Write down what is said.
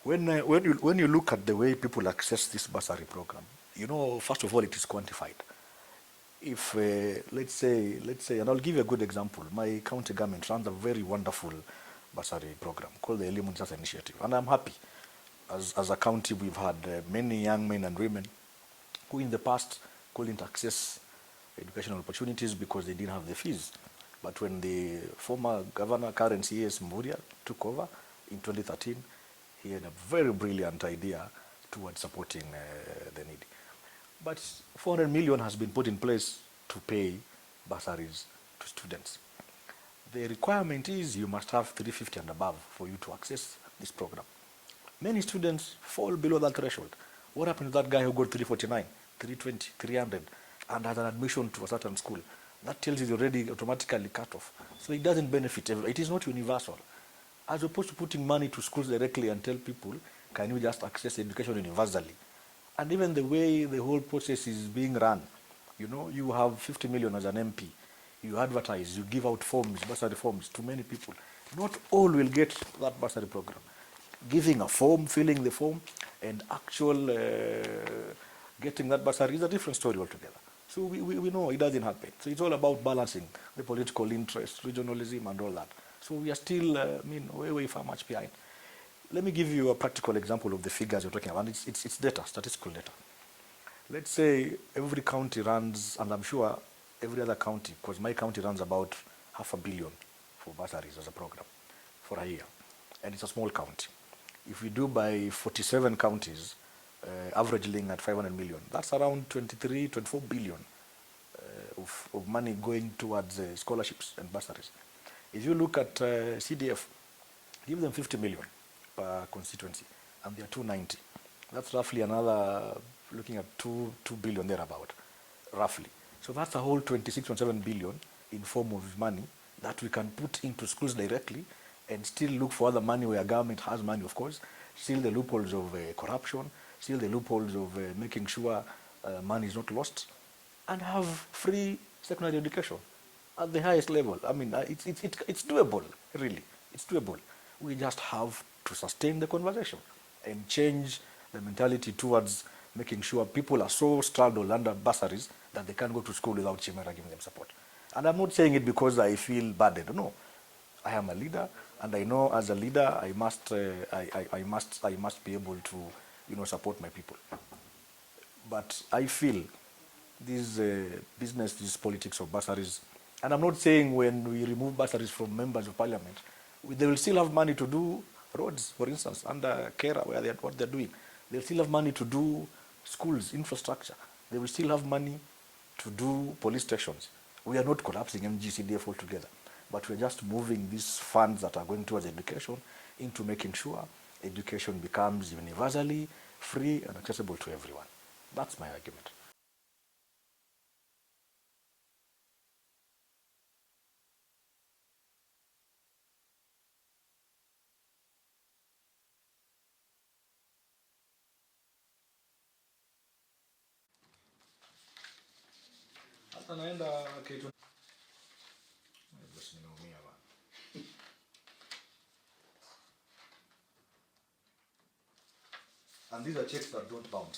When you look at the way people access this bursary program, first of all, it is quantified. If let's say, and I'll give you a good example. My county government runs a very wonderful bursary program called the Elimu Sasa Initiative, and I'm happy. As a county, we've had many young men and women who in the past couldn't access educational opportunities because they didn't have the fees. But when the former governor, current CS Mburia, took over in 2013, he had a very brilliant idea towards supporting the needy. But 400 million has been put in place to pay bursaries to students. The requirement is you must have 350 and above for you to access this program. Many students fall below that threshold. What happened to that guy who got 349, 320, 300, and has an admission to a certain school? That tells you already automatically cut off. So it doesn't benefit everyone. It is not universal. As opposed to putting money to schools directly and tell people, can you just access education universally? And even the way the whole process is being run, you have 50 million as an MP. You advertise, you give out forms, bursary forms to many people. Not all will get that bursary program. Giving a form, filling the form, and actual getting that bursary is a different story altogether. So we know it doesn't happen. So it's all about balancing the political interest, regionalism, and all that. So we are still, way far much behind. Let me give you a practical example of the figures you're talking about. It's data, statistical data. Let's say every county runs, and I'm sure every other county, because my county runs about $500 million for bursaries as a program for a year. And it's a small county. If we do by 47 counties, averaging at 500 million, that's around 23, 24 billion of money going towards scholarships and bursaries. If you look at CDF, give them 50 million per constituency, and they are 290. That's roughly another, looking at 2 billion thereabout, roughly. So that's a whole 26.7 billion in form of money that we can put into schools directly and still look for other money where government has money, of course, still the loopholes of corruption, still the loopholes of making sure money is not lost, and have free secondary education at the highest level. I mean, it's doable, really. It's doable. We just have to sustain the conversation and change the mentality towards making sure people are so straddled under bursaries that they can't go to school without Chimera giving them support. And I'm not saying it because I feel burdened. No, I am a leader, and I know as a leader I must be able to support my people. But I feel this business, this politics of bursaries, and I'm not saying when we remove bursaries from members of parliament, they will still have money to do roads, for instance, under Kera, what they're doing. They'll still have money to do schools, infrastructure. They will still have money to do police stations. We are not collapsing MGCDF altogether, but we're just moving these funds that are going towards education into making sure education becomes universally free and accessible to everyone. That's my argument. Hata naenda kitu. Basi nimeumia bana. And these are checks that don't bounce.